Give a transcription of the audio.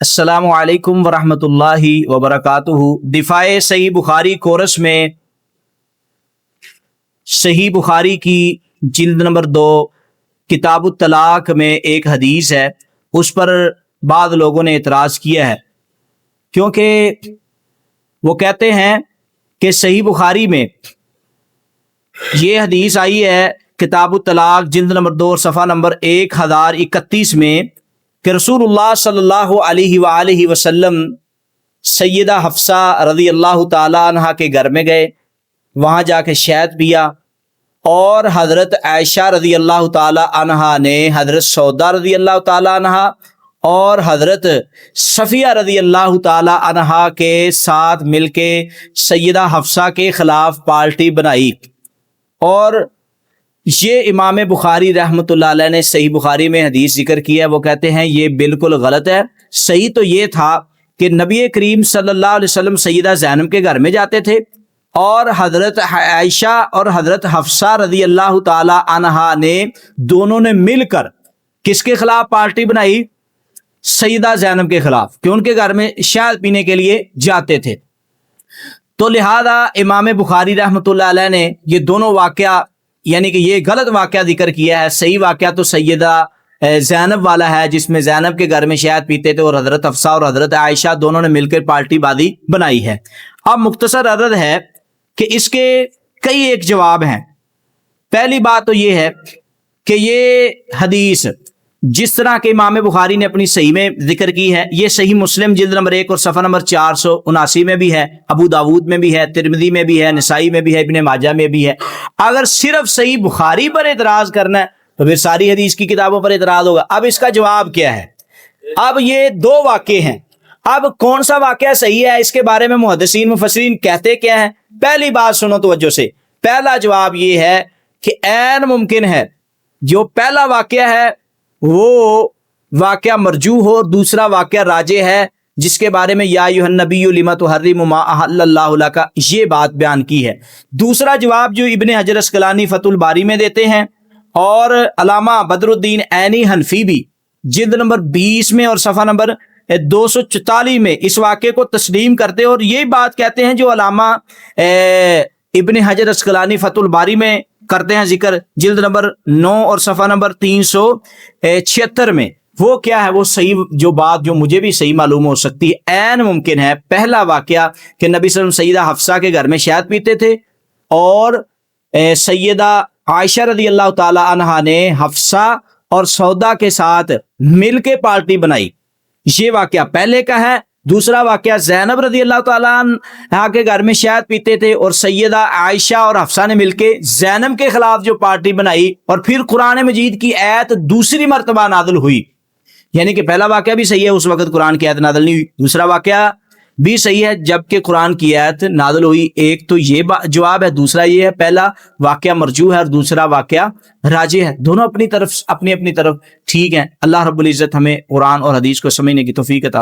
السلام علیکم ورحمۃ اللہ وبرکاتہ۔ دفاع صحیح بخاری کورس میں صحیح بخاری کی جلد نمبر 2 کتاب الطلاق میں ایک حدیث ہے، اس پر بعض لوگوں نے اعتراض کیا ہے، کیونکہ وہ کہتے ہیں کہ صحیح بخاری میں یہ حدیث آئی ہے کتاب الطلاق جلد نمبر 2 صفحہ نمبر 1031 میں کہ رسول اللہ صلی اللہ علیہ وآلہ وسلم سیدہ حفصہ رضی اللہ تعالی عنہ کے گھر میں گئے، وہاں جا کے شہد پیا، اور حضرت عائشہ رضی اللہ تعالی عنہ نے حضرت سودا رضی اللہ تعالی عنہ اور حضرت صفیہ رضی اللہ تعالی عنہ کے ساتھ مل کے سیدہ حفصہ کے خلاف پارٹی بنائی۔ اور یہ امام بخاری رحمۃ اللہ علیہ نے صحیح بخاری میں حدیث ذکر کی ہے، وہ کہتے ہیں یہ بالکل غلط ہے۔ صحیح تو یہ تھا کہ نبی کریم صلی اللہ علیہ وسلم سیدہ زینب کے گھر میں جاتے تھے، اور حضرت عائشہ اور حضرت حفصہ رضی اللہ تعالی عنہا نے دونوں نے مل کر کس کے خلاف پارٹی بنائی؟ سیدہ زینب کے خلاف، کہ ان کے گھر میں شہد پینے کے لیے جاتے تھے۔ تو لہذا امام بخاری رحمۃ اللہ علیہ نے یہ دونوں واقعہ، یعنی کہ یہ غلط واقعہ ذکر کیا ہے۔ صحیح واقعہ تو سیدہ زینب والا ہے، جس میں زینب کے گھر میں شہد پیتے تھے، اور حضرت حفصہ اور حضرت عائشہ دونوں نے مل کر پارٹی بازی بنائی ہے۔ اب مختصر عرض ہے کہ اس کے کئی ایک جواب ہیں۔ پہلی بات تو یہ ہے کہ یہ حدیث جس طرح کہ امام بخاری نے اپنی صحیح میں ذکر کی ہے، یہ صحیح مسلم جلد نمبر 1 اور صفحہ نمبر 479 میں بھی ہے، ابو داود میں بھی ہے، ترمذی میں بھی ہے، نسائی میں بھی ہے، ابن ماجہ میں بھی ہے۔ اگر صرف صحیح بخاری پر اعتراض کرنا ہے تو پھر ساری حدیث کی کتابوں پر اعتراض ہوگا۔ اب اس کا جواب کیا ہے؟ اب یہ دو واقعے ہیں، اب کون سا واقعہ صحیح ہے، اس کے بارے میں محدثین مفسرین کہتے کیا ہیں؟ پہلی بات سنو توجہ سے، پہلا جواب یہ ہے کہ عین ممکن ہے جو پہلا واقعہ ہے وہ واقعہ مرجوح ہو، دوسرا واقعہ راجح ہے، جس کے بارے میں یا ایھا النبی لما تحرم ما احل اللہ لک یہ بات بیان کی ہے۔ دوسرا جواب جو ابن حجر اسقلانی فتح الباری میں دیتے ہیں، اور علامہ بدر الدین عینی حنفی بھی جلد نمبر 20 میں اور صفحہ نمبر 244 میں اس واقعے کو تسلیم کرتے ہیں، اور یہ بات کہتے ہیں جو علامہ ابن حجر اسقلانی فتح الباری میں کرتے ہیں ذکر جلد نمبر 9 اور صفحہ نمبر 376 میں، وہ کیا ہے؟ وہ صحیح جو بات جو مجھے بھی صحیح معلوم ہو سکتی ہے، عین ممکن ہے پہلا واقعہ کہ نبی صلی اللہ علیہ وسلم سیدہ حفصہ کے گھر میں شہد پیتے تھے، اور سیدہ عائشہ رضی اللہ تعالی عنہا نے حفصہ اور سودا کے ساتھ مل کے پارٹی بنائی، یہ واقعہ پہلے کا ہے۔ دوسرا واقعہ زینب رضی اللہ تعالیٰ عنہ کے گھر میں شہد پیتے تھے، اور سیدہ عائشہ اور حفصہ نے مل کے زینب کے خلاف جو پارٹی بنائی، اور پھر قرآن مجید کی آیت دوسری مرتبہ نازل ہوئی، یعنی کہ پہلا واقعہ بھی صحیح ہے، اس وقت قرآن کی آیت نازل نہیں ہوئی، دوسرا واقعہ بھی صحیح ہے جبکہ قرآن کی آیت نازل ہوئی۔ ایک تو یہ جواب ہے، دوسرا یہ ہے پہلا واقعہ مرجوح ہے اور دوسرا واقعہ راجح ہے، دونوں اپنی طرف ٹھیک ہیں۔ اللہ رب العزت ہمیں قرآن اور حدیث کو سمجھنے کی توفیق عطا